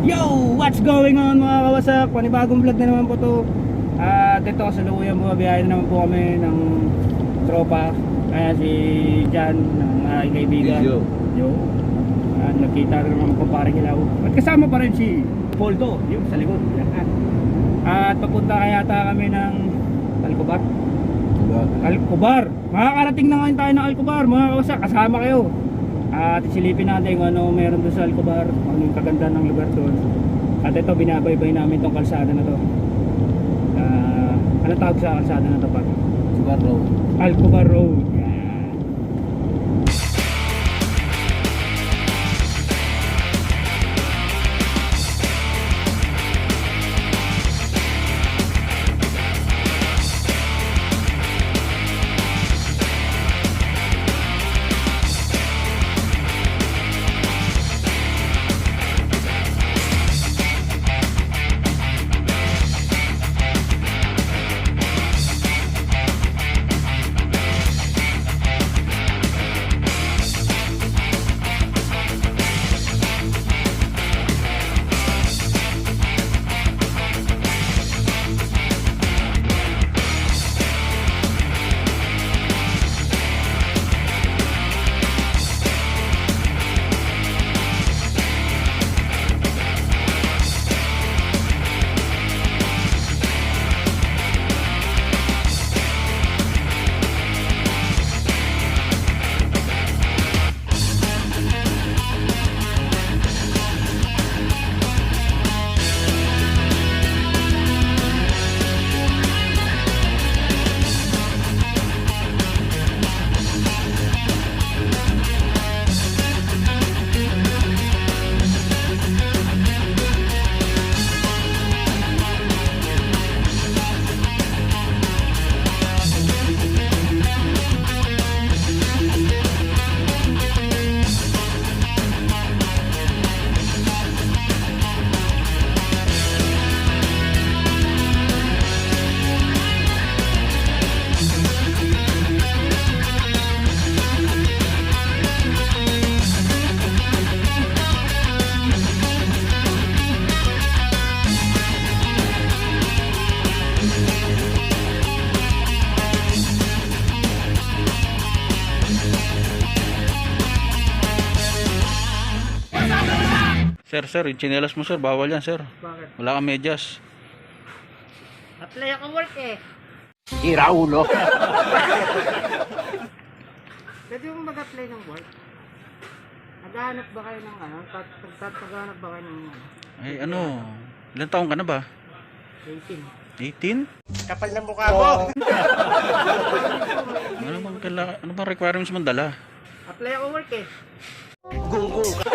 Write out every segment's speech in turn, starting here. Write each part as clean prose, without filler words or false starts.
Yo! What's going on mga kawasak? Panibagong vlog na naman po to. At ito kasalukuyan bumabiyahe na naman po kami ng tropa. Kaya si Jan, ng aking kaibigan. Yo. Nagkita na naman po paring ilaw. At kasama pa rin si Poldo, yung sa likod. At papunta kaya kami ng Alcobar. Alcobar! Makakarating na ngayon tayo ng Alcobar mga kawasak. Kasama kayo. At isilipin natin kung ano meron doon sa Alcobar, ano yung kaganda ng lugar doon. At ito, binabaybay namin tong kalsada na to. Ano tawag sa kalsada na to pa? Alcobar Road. Alcobar Road. Yan. Sir, yung tsinelas mo sir, bawal yan sir. Bakit? Wala kang medyas. Apply ako work eh. Iraulo. Pwede mo mag-apply ng work? Naghahanap ba kayo ng ano? Naghahanap ba kayo ng ano? Ay ano, ilang taong ka na ba? 18. 18? Kapal na mukha mo. Ano bang requirements mo dala? Apply ako work eh. Gunggong ka.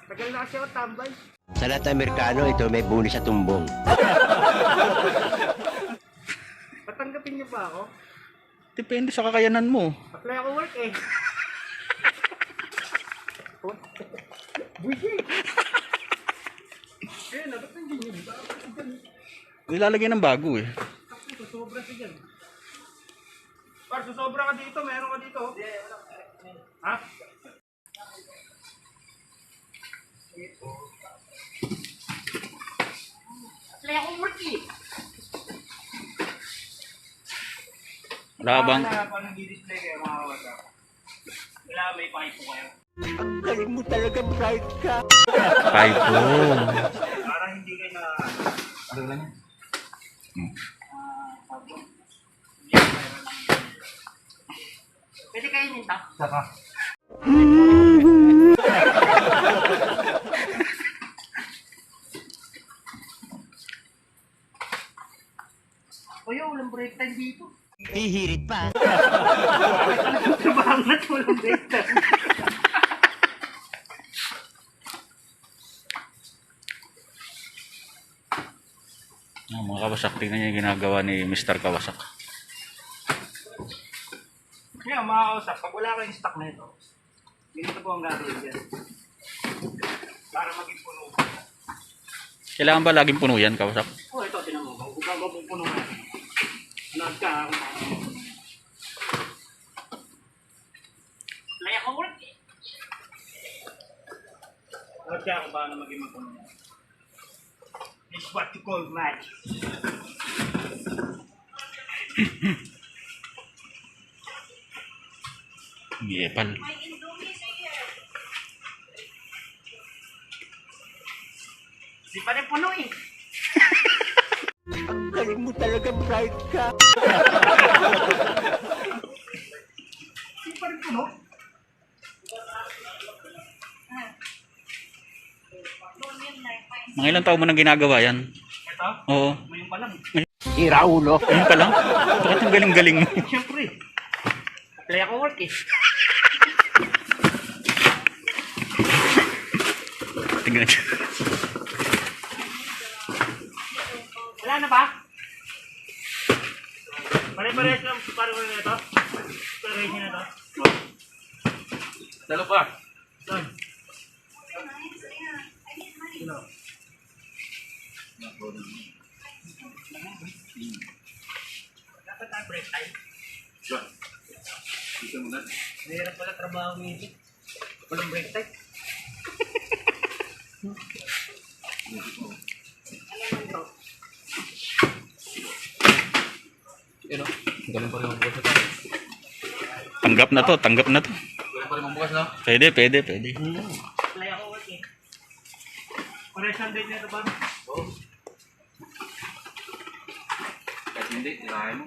Tagal na kasi ako tambay. Sa lahat ng Amerikano, ito may bonus sa tumbong. Patanggapin niyo ba ako? Depende sa kakayanan mo. Apply ako work eh. Busi. Eh, dapat nandiyan yun. Ilalagay ng bago eh. Susobra siya dyan. Par, susobra ka dito. Meron ka dito. Ha? Apply ako work eh. Wala ka bang? Paano nag-display kayo mga kawasa? Wala, may pahay po kayo. Ang galing mo talaga, bright ka. Typo. Para hindi kayo na... Ano lang yan? Pwede kayo nita? Saka. Kuya, walang break time dito. Hihirit pa. Bangat, walang break time. Mga kawasak, tingnan niya yung ginagawa ni Mr. Kawasak. Kaya mga kausap, pag wala kayong stock na ito, ganito po ang gagawin dyan. Para maging puno. Kailangan ba laging puno yan, kausap? Oh, ito, tinan mo. Huwag puno na. Nagka ako. siya kung paano maging mapuno niya. It's what you call magic. Epal. Hindi pa rin puno eh. Ang galing mo talaga, bright ka. Hindi pa rin puno. Mga ilang taon mo nang ginagawa yan? Ito, Oo. ngayon pa lang. Sira ulo. Ayun pa lang. Bakit ang galing-galing mo? Siyempre. Play ako work eh. Tingnan niyo. Wala na ba? Pare-parehas lang. Pare-parehas na ito. Pare-parehas na ito. Dalo pa. Saan? Sino? Dapat tayo break time. Mahirap pala trabaho nito. Walang break time. Tanggap na to, tanggap na to. Pwede. Play ako work eh. Paresan din nito ba? Oo. Kahit hindi, tirahin mo.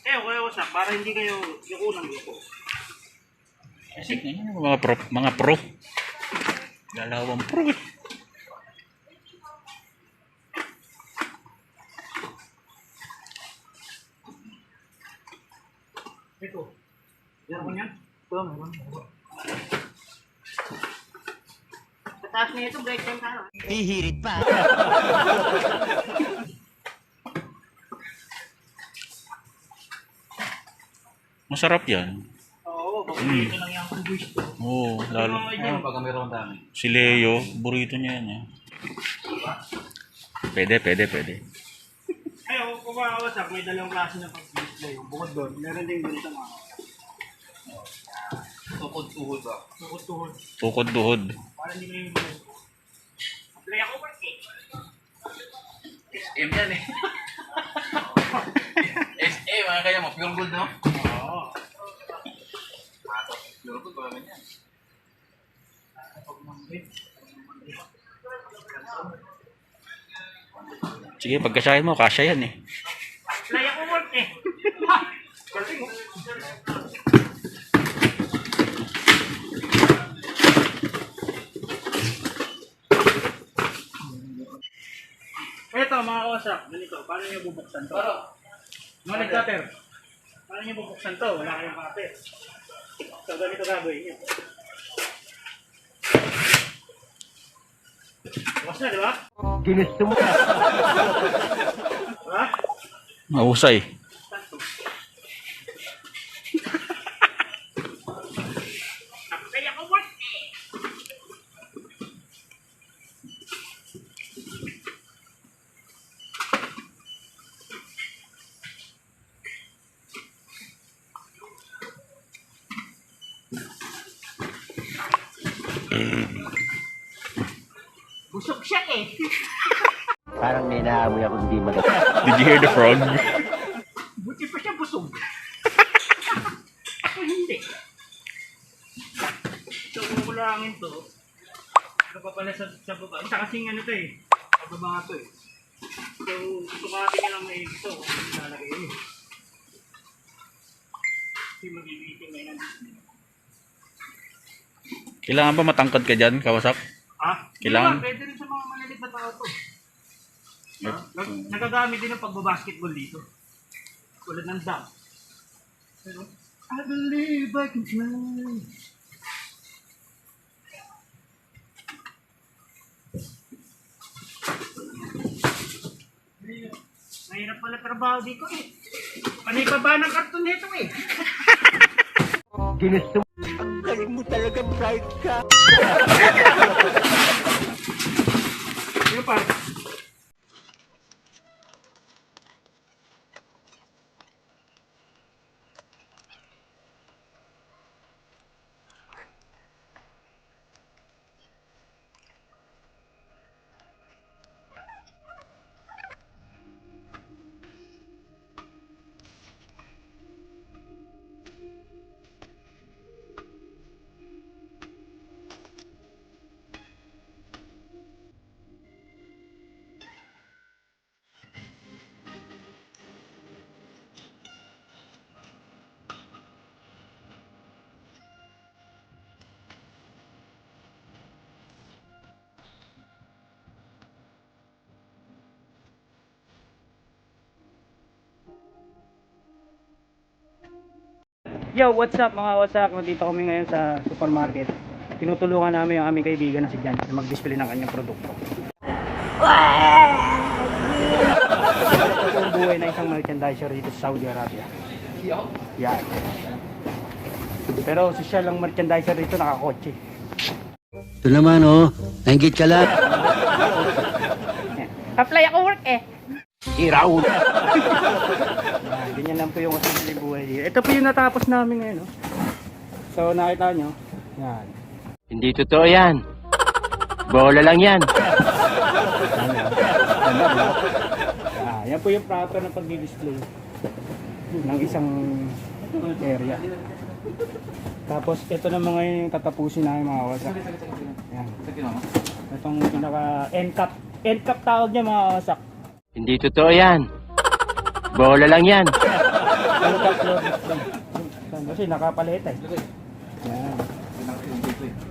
Okay, usap. Para hindi kayo yung unang grupo. Kasi mga pro. Dalawang pro eh. Ito. Meron ko niyan? Ito, meron. Sa taas na ito, break time tayo. Hihirit pa. Masarap yan. Oo, paborito lang yung gusto. Oo, lalo. Pag meron dami. Si Leo, burrito niya yan eh. Pwede. Ay, ako kumakawasak, may dalawang klase ng pag-display. Bukod doon, meron din ganito mga Tukod-tuhod ba? tukod-tuhod. Tukod-duhod. Para hindi kayo yung play ako work eh. SM yan eh. SM, mga kaya mo, pure gold no? Oo. Pure gold, wala man yan. Sige, pagkasahin mo, kasya yan eh. Play ako work eh. Galing oh. Ito mga kawasak, ganito, paano nyo bubuksan to? Mga nag-cutter, paano nyo bubuksan to? Wala kayong cutter. So ganito gagawin nyo. Bukas na, di ba? Ginusto mo. Diba? Mahusay. Play ako work eh. Busog siya eh. Parang may naamoy ako hindi maganda. Did you hear the frog? Buti pa siya busog. Ako hindi. So kung kulangin to, ano pa pala sa baba? Isa kasing ano to eh. Sa baba to eh. So sukatin nyo lang may ito kung ano nilalagay nyo. Kasi magigiting may nandito. Kailangan ba matangkad ka dyan, kawasak? Ah? Kailangan- Pwede rin sa mga malilit na tao to. Nagagamit din ng pagbabasketball dito. Tulad ng dunk. Pero, I believe I can fly. Mahirap pala trabaho dito eh. Panay pa ba ng karton nito eh? Ginusto mo. Ang galing mo talaga, bright ka. Ano pa? Yo, what's up mga wasak? Nandito kami ngayon sa supermarket. Tinutulungan namin yung aming kaibigan na si Jan na mag-display ng kanyang produkto. Ito ang buhay na isang merchandiser dito sa Saudi Arabia. Yan. Pero si siya lang merchandiser dito, nakakotse. Ito naman oh, nainggit ka lang. Apply ako work eh. Iraw. Ganyan lang po yung simple buhay dito. Ito po yung natapos namin ngayon. No? So nakita nyo. Yan. Hindi totoo yan. Bola lang yan. Yan po yung proper na pag-display ng isang area. Tapos ito na mga yung tatapusin namin mga wasak. Yan. Itong pinaka end cap. End cap tawag niya mga wasak. Hindi totoo yan. Bola lang yan. End cap floor display. Kasi nakapaleta eh. Yan.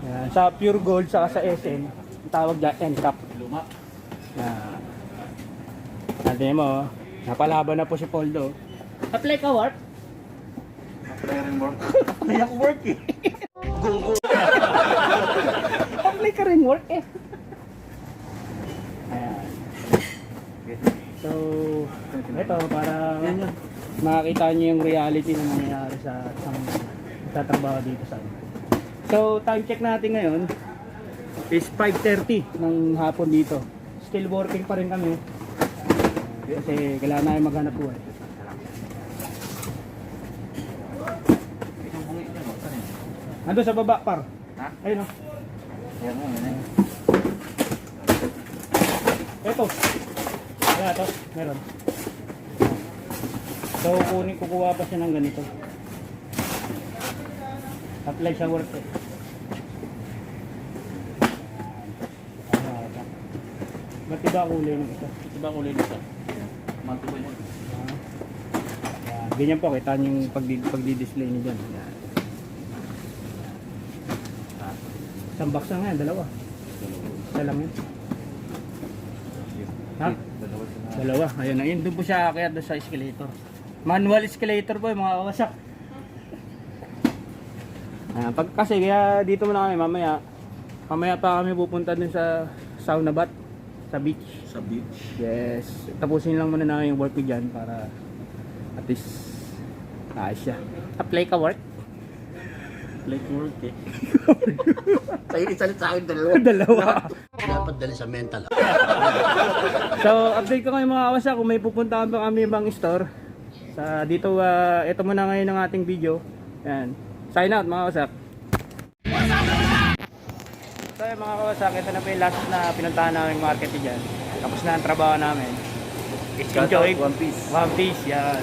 Yan. Sa pure gold saka sa SM, ang tawag dyan end cap. Yan. Natin mo, napalaban na po si Poldo. Apply ka work? Apply ako work eh. Apply ka rin work eh. Ayan. So, ito para makakita niyo yung reality na nangyayari sa isang tatrabaho dito sa amin. So, time check natin ngayon is 5:30 ng hapon dito. Still working pa rin kami. Kasi kailangan namin maghanap buhay. Nandun sa baba, par. Ha? Ayun o. Ito. Ayan, ito. Meron. So, kukuha pa siya ng ganito. Apply sa work eh. Ba't iba kulay ng ito? Iba kulay nito. Ganyan po, kita niyo yung pagdi-display niyo dyan. Yan. Isang box lang yan, dalawa. Isa lang yun. Ha? Dalawa. Ayun na yun. Doon po siya kaya doon sa escalator. Manual escalator po yung mga kawasak. Pag kasi kaya dito muna kami mamaya. Mamaya pa kami pupunta dun sa sauna bath. Sa beach. Sa beach. Yes. Tapusin lang muna namin yung work ko dyan para at least ayos siya. Apply ka work? Like work eh. Sa'yo isalit sa akin dalawa. Dalawa. Dapat dali sa mental. So, update ko kayo mga kawasak kung may pupuntahan pa kami ibang store. Sa dito, ito muna ngayon ng ating video. Yan. Sign out mga kawasak. So yung mga kawasak, ito na po yung last na pinuntahan namin market dyan. Tapos na ang trabaho namin. Enjoy. One Piece. One Piece, yan.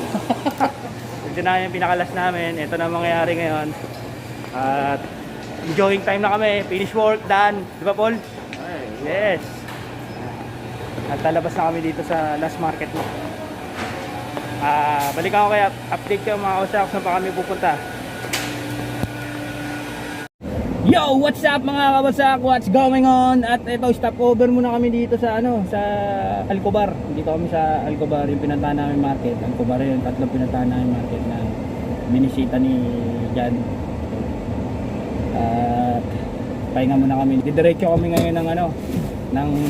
Ito na yung pinakalas namin. Ito na mangyayari ngayon. At enjoying time na kami. Finish work, done. Di ba Paul? Yes. At lalabas na kami dito sa last market mo. Balikan ko kaya, update ko mga kawasak kung saan pa kami pupunta. Yo, what's up mga kawasak? What's going on? At ito, stop over muna kami dito sa sa Alcobar. Dito kami sa Alcobar, yung pinuntahan namin market. Alcobar yun, tatlong pinuntahan namin market na binisita ni Jan. At pahinga muna kami. Didiretso kami ngayon ng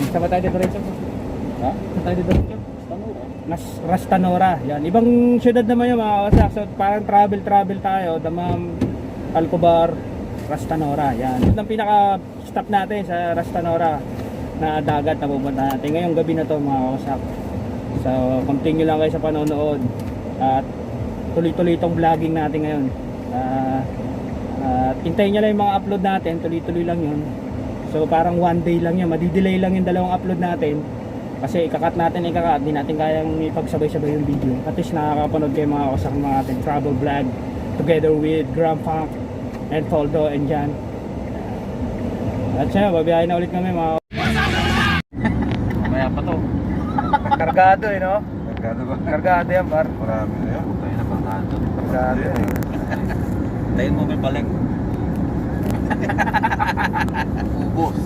saan ba tayo didiretso? Ha? Saan tayo didiretso? Rastanora. Yan. Ibang syudad naman yung mga kawasak. So parang travel tayo. Damam, Alcobar, Rastanora. Yan. Ito ang pinaka-stop natin sa Rastanora na dagat na pupunta natin. Ngayong gabi na to mga kawasak. So, continue lang kayo sa panonood. At tuloy-tuloy itong vlogging natin ngayon. Hintayin nyo lang yung mga upload natin. Tuloy-tuloy lang yun. So, parang one day lang yan. Madidelay lang yung dalawang upload natin. Kasi ikakat natin. Di natin kayang ipagsabay-sabay yung video. At least nakakapanood kayo mga kawasak ng mga ating travel vlog. Together with Graham Funk and Poldo and Jan. At siya, babiyahin na ulit kami mga Mamaya pa to. kargado no? Magkano ba? Kargado yan par. Marami na yan. Tayo na pangkado. Kargado Tayo mo may balik. Ubos.